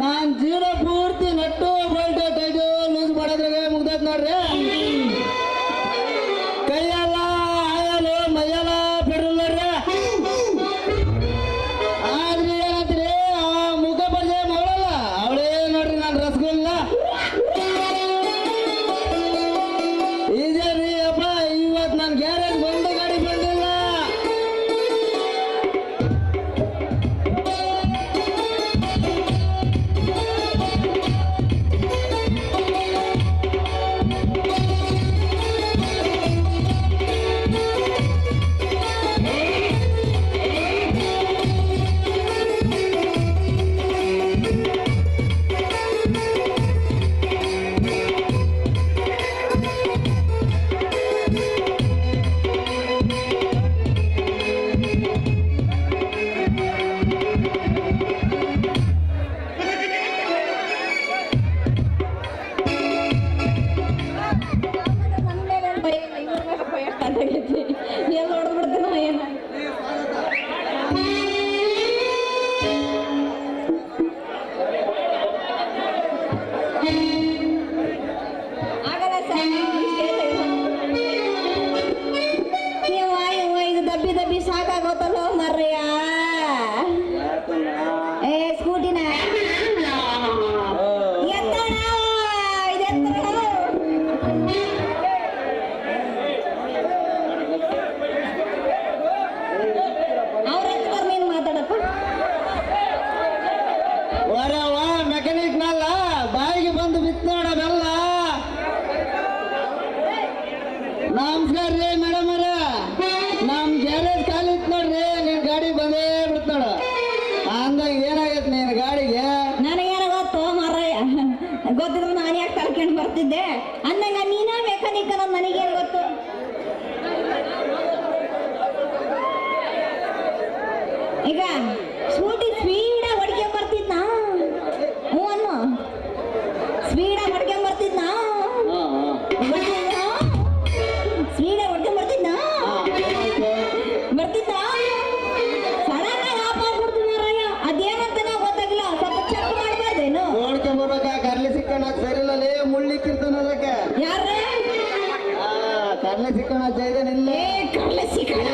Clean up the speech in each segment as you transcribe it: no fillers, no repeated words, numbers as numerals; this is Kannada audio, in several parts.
ನಾನ್ ಜೀರೋ ಪೂರ್ತಿ ನಟ್ಟು ಬೋಲ್ಟು ಟೈಟು ಲೂಸ್ ಮಾಡೋದ್ರಾಗೆ ಮುಗ್ದೈತ್ ನೋಡ್ರಿ. ಕೈಯೆಲ್ಲ ಆಯಲು ಮೈಯೆಲ್ಲ ಪೆಟ್ರೋಲ್ ನೋಡ್ರಿ. ಆದ್ರಿ ಏನಂತ್ರಿ ಮುಖ ಪರಿಚಯ ಮಾಡಲ್ಲ ಅವಳೇ ನೋಡ್ರಿ. ನಾನು ರಸಗುಲ್ಲ ಇದೇ ರೀ ಅಪ್ಪ. ಇವತ್ತು ನನ್ನ ಗ್ಯಾರೇಜ್ ಬಂದು ಗಾಡಿ ಬಂದಿಲ್ಲ. ದಬ್ಬಿ ಸಾಕಾಗೋತಲ್ಲ ಮರ್ರಯ್ಯ. ಏ ಸ್ಕೂಟಿನ ಎತ್ತಣ ಇದೆತ್ತ ಅವ್ರ ಎತ್ತರ ನೀನು ಮಾತಾಡಪ್ಪ. ವರವ ಮೆಕ್ಯಾನಿಕ್ ನಲ್ಲ ಬಾಯಿಗೆ ಬಂದು ಬಿತ್ತು ನೋಡೋದಲ್ಲ. ನಮಸ್ಕಾರ ರೀ ಮೇಡಮ್ ಅವ್ರ, ನಮ್ ಗ್ಯಾರೇಜ್ ಖಾಲಿ ಇತ್ತು ನೋಡ್ರಿ. ನಿನ್ ಗಾಡಿ ಬಂದೇ ಬಿಡ್ತ ನೋಡ. ಅಂದಾಗ ಏನಾಗೈತ್ ನೀನ್ ಗಾಡಿಗೆ? ನನಗೇನ ಗೊತ್ತು ಮಾರಯ್ಯ, ಗೊತ್ತಿದ್ರು ನಾನು ಯಾಕೆ ಕಳ್ಕೊಂಡು ಬರ್ತಿದ್ದೆ ಅಂದಾಗ ನೀನ ಮೆಕ್ಯಾನಿಕ್ ಅನ್ನೋದು ನನಗೇನು ಗೊತ್ತು? ಈಗ ಸ್ಕೂಟಿ ಸ್ಪೀಡಾಗಿ ಹೊಡ್ಕೊಂಡ್ ಬರ್ತಿದ್ನಾ? ಹ್ಞೂ ಅನ್ನು ಸ್ಪೀಡಾಗಿ ಹೊಡ್ಕೊಂಡ್ ಬರ್ತಿದ್ನಾ? ಸ್ಪೀಡಾಗಿ ಹೊಡ್ಕೊಂಡ್ ಬರ್ತಿದ್ನಾ? ಬರ್ತಿದ್ದ ಸಡನ್ ಆಗಿ ಆಫ್ ಆಗ್ಬಿಡ್ತು ಮಾರಯ್ಯ. ಅದೇನಂತ ನಾವು ಗೊತ್ತಾಗಿಲ್ಲ. ಸ್ವಲ್ಪ ಚೆಕ್ ಮಾಡ್ಬಾರ್ದೇನು? ನೋಡ್ಕೊಂಡ್ ಬರ್ಬೇಕ. ಕರ್ಲಿ ಸಿಕ್ಕಣ ಸರಿಲ್ಲ ಮುಳ್ಳಿಕ್ಕಿರ್ತಾನ ಅದಕ್ಕೆ. ಯಾರೇ ಕರ್ಲಿ ಸಿಕ್ಕಣ ಜೈದೇನಿಲ್ಲ. ಕರ್ಲಿ ಸಿಕ್ಕಣ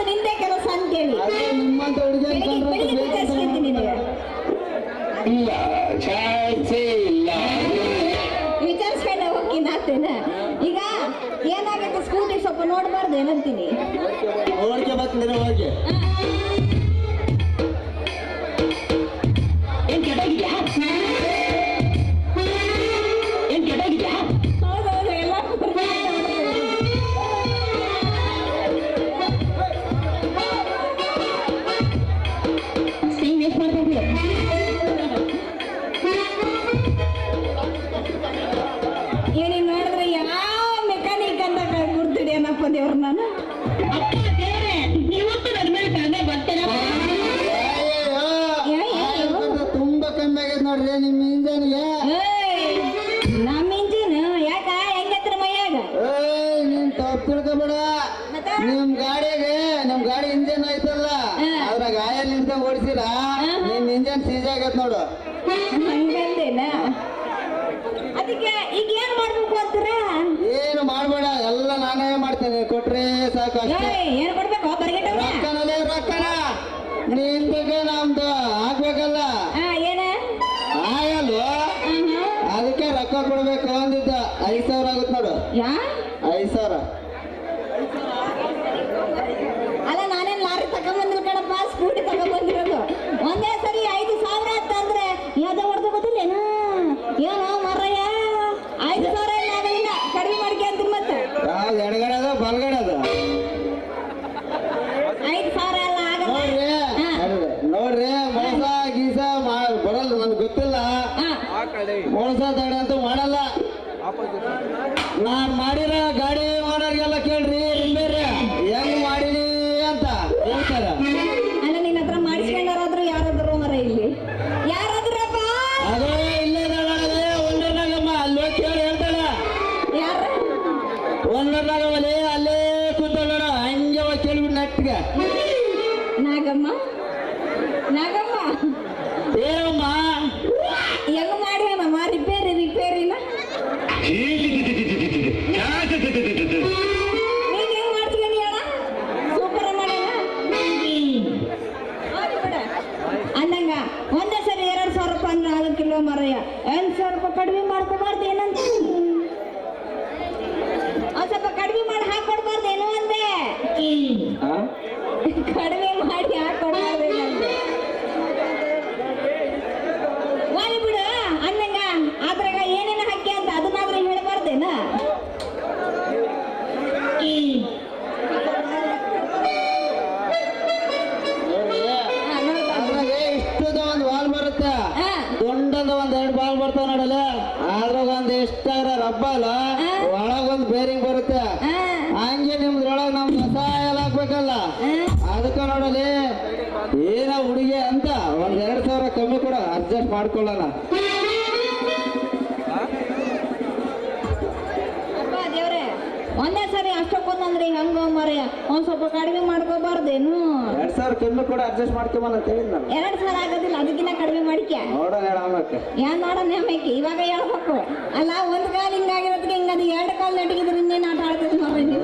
ನಿಂದೆ ಕೆಲಸ ಅಂತೇಳಿ ನಿಮ್ಮಂತ ಹುಡುಗಿ ವಿಚಾರಿಸ್ಕೊಂಡೆ ಹೋಗ್ತೀನಿ ಆಗ್ತೇನೆ. ಈಗ ಏನಾಗೈತೆ ಸ್ಕೂಟಿ ಸ್ವಲ್ಪ ನೋಡ್ಬಾರ್ದು ಏನಂತೀನಿ. ನೋಡ್ಕೆ ಬರ್ತೀನಿ ಹೋಗಿ. ಏನ್ ಕೆಟ್ಟೋಗಿದ್ಯಾ? ಏನ್ ಕೆಟ್ಟೋಗಿದ್ಯಾ? ಹೌದೌದು ಎಲ್ಲ ವೇಸ್ಟ್ ಮಾಡ್ತಾ ಏನೇನು ನೋಡಿದ್ರೆ ಯಾವ ಮೆಕ್ಯಾನಿಕ್ ಅಂತ ಗುರ್ತಿಡಿ ಏನಪ್ಪ ದೇವ್ರ. ನಾನು ತುಂಬಾ ಕಮ್ಮಿ ಆಗೈತೆ ನೋಡ್ರಿ ನಿಮ್ ಇಂಜನ್ಗೆ. ನಮ್ಮ ಇಂಜಿನ್ ಯಾಕ ಹೆಂಗತ್ರ ಮೈಯಾಗ? ನೀನ್ ತಪ್ಪು ತಿಳ್ಕೊಬೇಡ. ನಿಮ್ ಗಾಡಿ ಇಂಜನ್ ಐತಲ್ಲ ಅದ್ರಾಗ ಆಯಲ್ ನಿಂತ ಓಡಿಸಿರ ನಿಮ್ ಇಂಜನ್ ಸೀಜ್ ಆಗೈತ್ ನೋಡು. ಹಂಗಂದೇನ? ಅದಕ್ಕೆ ಈಗ ಏನ್ ಮಾಡ್ಬೇಕು ಅಂತೀರ? ಏನು ಮಾಡ್ಬೇಡ, ಎಲ್ಲ ನಾನೇ ಮಾಡ್ತೇನೆ. ಕೊಟ್ರೆ ಸಾಕು ಅಷ್ಟೇ. ಏನ್ ಕೊಡ್ಬೇಕು? ರೊಕ್ಕನಲ್ಲೇ ರೊಕ್ಕನ ನಿನ್ ಬಗ್ಗೆ ನಮ್ದು ಹಾಕ್ಬೇಕಲ್ಲ. ಏನ ಆಗಲ್ವ? ಅದಕ್ಕೆ ರೊಕ್ಕ ಕೊಡ್ಬೇಕು ಅಂದಿದ್ದ. 5,000 ಆಗುತ್ತೆ ನೋಡು. 5,000. ಅಲ್ಲ ನಾನೇನ್ ಲಾರಿ ತಗೊಂಬಂದಿಲ್ಲ ಕಣಪ್ಪ, ಸ್ಕೂಟಿ ತಗೊಂಬಂದಿರೋದು. ಒಂದೇ ಸರಿ 5,000 ಅಂತಂದ್ರೆ ಯಾವ್ದೋ ಹೊಡೆದು ಗೊತ್ತಿಲ್ಲೇನು? ಏನೋ ಮರಯ್ಯ 5,000 ಇಲ್ಲ ಕಡಿಮೆ ಮಾಡ್ಕೊಂತೀನಿ. ಮತ್ತೆ ಯಾವ್ದು ಎಡಗಡೆ ಬಲ್ಗಡೆ 5,000 ಎಲ್ಲ ಆಗಲ್ಲ. ನಾನ್ ಮಾಡಿರೋ ಗಾಡಿ ಓನರ್ಗೆಲ್ಲ ಕೇಳ್ರಿ ಬೇರೆ ಹೆಂಗ್ ಮಾಡಿನಿ ಅಂತ ಹೇಳ್ತಾರ. ಅಲ್ಲ ನಿನ್ನ ಹತ್ರ ಮಾಡಿಸ್ಕೊಂಡಾರಾದ್ರು ಯಾರಾದ್ರು ಮರ ಇಲ್ಲಿ ಯಾರಾದ್ರಪ್ಪ ಅದೇ ಇಲ್ಲೇ ಒಂದರ್ನಾಗಮ್ಮ ಅಲ್ಲೇ ಕೇಳಿ ಹೇಳ್ತಾಳ. ಯಾರ ಒಂದರ್ನಾಗಮ್ಮಲ್ಲಿ ಅಲ್ಲೇ ಕೂತಾಳ ಹಂಗೆ ಕೇಳ್ಬಿಟ್ಟು ನೆಟ್ಗೆ ನಾಗಮ್ಮ ನಾಗಮ್ಮ ಏನಮ್ಮ ಹೆಂಗ ಮಾಡ್ಯಾನಮ್ಮ ರಿಪೇರಿನ ನೀನ್ ಹೆಂಗ್ ಮಾಡ್ತೀನಿ ಅಣ್ಣ ಸೂಪರ್ ಮಾಡ್ಯಾನ ಅಂದಂಗ ಒಂದೇ ಸರಿ 2,000 ರೂಪಾಯಿ ಅಂದ್ರೆ 4 ಕಿಲೋ ಮರಯ್ಯ 8,000 ರೂಪಾಯಿ ಕಡಿಮೆ ಮಾಡ್ಕೋಬಾರ್ದು ಏನಂತ ಒಂದ್ ಸ್ವಲ್ಪ ಕಡಿಮೆ ಮಾಡಿ ಹಾಕೊಡ್ಬಾರ್ದು ಏನು ಅಂದೆ ಕಡಿಮೆ ಮಾಡಿ ಹಾಕೊಡ್ಬಾರ್ದು ಏನಂತೆ ವಾಲಿ ಬಿಡು ಅಂದಂಗ ಅದ್ರಾಗ ಏನೇನು ಹಾಕಿ ಅಂತ ಅದನ್ನಾದ್ರೆ ಹೇಳ್ಬಾರ್ದೇನ ಅದ್ರಾಗೆ ಇಷ್ಟದ ಒಂದು ಬಾಲ್ ಬರುತ್ತೆ ದೊಡ್ಡದ ಒಂದ್ 2 ಬಾಲ್ ಬರ್ತಾವ ನೋಡಲ್ಲ ಅದ್ರಾಗ ಒಂದ್ ಎಷ್ಟಾರ ರಬ್ಬಲ್ಲ ಒಳಗೊಂದ್ ಬೇರಿಂಗ್ ಬರುತ್ತೆ ಹಂಗೆ ನಿಮ್ದ್ರೊಳಗ ನಮ್ ಕಸ ಎಲ್ಲ ಹಾಕ್ಬೇಕಲ್ಲ ಅದಕ್ಕ ನೋಡಲಿ ಏನ ಹುಡುಗಿ ಅಂತ ಒಂದ್ 2,000 ಕಮ್ಮಿ ಕೂಡ ಅಡ್ಜಸ್ಟ್ ಮಾಡ್ಕೊಳ್ಳೋಣ. ಅಪ್ಪ ದೇವ್ರೆ ಒಂದೇ ಸರಿ ಅಷ್ಟಕ್ಕೊಂದಂದ್ರೆ ಹಂಗ ಮರಯ್ಯ ಒಂದ್ ಸ್ವಲ್ಪ ಕಡಿಮೆ ಮಾಡ್ಕೋಬಾರ್ದೇನು 2,000 ಕಮ್ಮಿ ಕೂಡ ಅಡ್ಜಸ್ಟ್ ಮಾಡ್ಕೊಂಬಲ್ಲ ಅಂತ ಹೇಳಿದ್ ನಾನು. 2,000 ಆಗೋದಿಲ್ಲ ಅದಕ್ಕಿಂತ ಕಡಿಮೆ ಮಾಡಿಕ್ಯ ನೋಡೋಣ ಹೇಳಕ್ಕೆ ಯಾನ್ ನೋಡೋಣ ನೇಮಕ್ಕೆ ಇವಾಗ ಹೇಳ್ಬೇಕು ಅಲ್ಲ ಒಂದ್ ಕಾಲ ಹಿಂಗಾಗಿರೋದಕ್ಕೆ ಹಿಂಗದು 2 ಕಾಲ ನೆಟ್ಟಿಗಿದ್ರೆ ಇನ್ನೇನು ಆಟ ಆಡ್ತಿದ್ ನೋಡ್ರಿ ನೀವು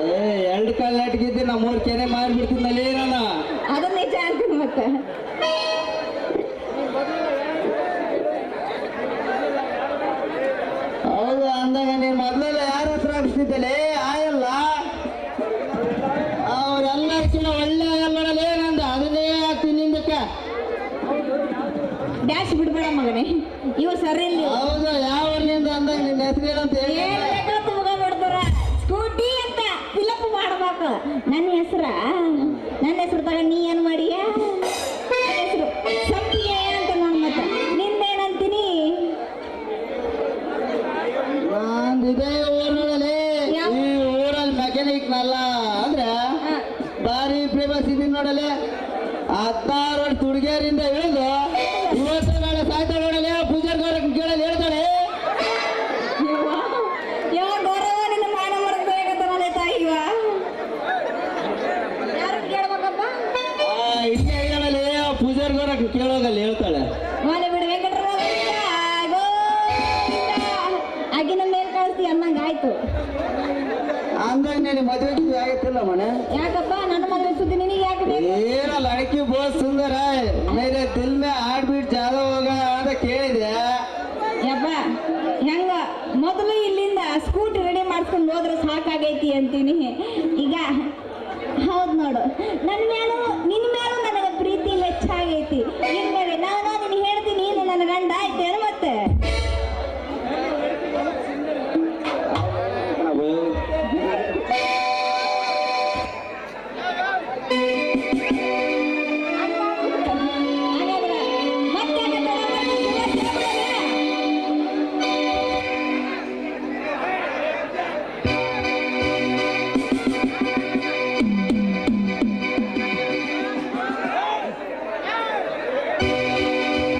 2 ಕಾಲ್ ನೆಟ್ಗಿದ್ದೆ ನಮ್ಮ 3 ಕೆನೆ ಮಾರ್ಬಿಡ್ತಿದ್ನಲ್ಲಿ ನಾನು. ಅದು ನಿಜ ಅಂತೀನಿ ಮತ್ತೆ ಹೌದು ಅಂದಾಗ ನೀನ್ ಮೊದ್ಲೆಲ್ಲ ಯಾರ ಹತ್ರ ಹಾಕ್ಸ್ತಿದ್ದಲೇ ಆಯಲ್ಲ ಅವ್ರೆಲ್ಲಕ್ಕಿಂತ ಒಳ್ಳೆ ಆಗಲ್ಲ ಏನಂದ ಅದನ್ನೇ ಹಾಕ್ತೀನಿ ನಿಂದಕ್ಕ. ಡ್ಯಾಶ್ ಬಿಡ್ಬೇಡ ಮಗನೇ ಇವ ಸರಿ ಇಲ್ಲ ಹೌದು ಯಾವ ಊರಿನಿಂದ ಅಂದಾಗ ನಿನ್ನ ಹೆಸರೇನಂತ ಹೇಳಿ ತಗೊಂಡ್ಬಿಡ್ತಾರ ಸ್ಕೂಟಿ ಅಂತ ಫಿಲಪ್ ಮಾಡ್ಬೇಕು ನನ್ನ ಹೆಸರು ತಗೊಂಡು ನೀ ಏನ್ ಮಾಡಿಯ ಹೆಸರು ಸಂಪಿಗೆ ಅಂತ ನೋಡ್ ಮತ್ತೆ ನಿಂದೇನಂತೀನಿ ನಂದಿದೆ ಊರಿನಲ್ಲಿ ಈ ಊರಲ್ಲಿ ಮೆಕ್ಯಾನಿಕ್ ನಲ್ಲ ಅಂದ್ರೆ ಬಾರಿ ಫೇಮಸ್ ಇದೀನಿ ನೋಡಲೆ 16 ವರ್ಷ ತುಡುಗೇರಿಂದ ಇಳಿದು ಇವತ್ತು ನಾಳೆ ಸಾಯ್ತಾ ನೋಡಲೆ ಪೂಜಾರ್ ಗೌರವ ಕೇಳಲಿ ಹೇಳ್ತಾಳೆ ಯಾವ ಗೌರವ ನಿನ್ನ ಮಾನ ಮರ್ಬೇಕಾಗತ್ತಲ್ಲ ತಾಯಿವ ಯಾರು ಕೇಳ್ಬೇಕಪ್ಪ ಇಡಿಗೆ ಹೇಳಲಿ ಪೂಜಾರ್ ಗೌರವ ಕೇಳೋಗಲ್ಲ ಹೇಳ್ತಾಳೆ ಮಾಲೆ ಬಿಡು ವೆಂಕಟರಮಣ ಆಗಿನ ಮೇಲ್ ಕಳಿಸ್ತಿ ಅನ್ನಂಗ ಆಯ್ತು ಅಂದಾಗ ನೀನು ಮದುವೆ ಆಗತ್ತಿಲ್ಲ ಮನೆ ಯಾಕಪ್ಪ ನನ್ನ ಮದುವೆ ಸುದ್ದಿ ನಿನಗೆ ಯಾಕೆ ಬೇಕು ಏನೋ ಲड़की बहुत सुंदर है मेरे दिल में हार्ट बीट ज्यादा होगा ಅಂತ ಕೇಳಿದೆ ಯಪ್ಪ ಹೆಂಗ ಮೊದಲು ಇಲ್ಲಿಂದ ಸ್ಕೂಟಿ ರೆಡಿ ಮಾಡ್ಕೊಂಡು ಹೋದ್ರೆ ಸಾಕಾಗೈತಿ ಅಂತೀನಿ ಈಗ ಹೌದು ನೋಡು ನನ್ನ ಮ್ಯಾಲ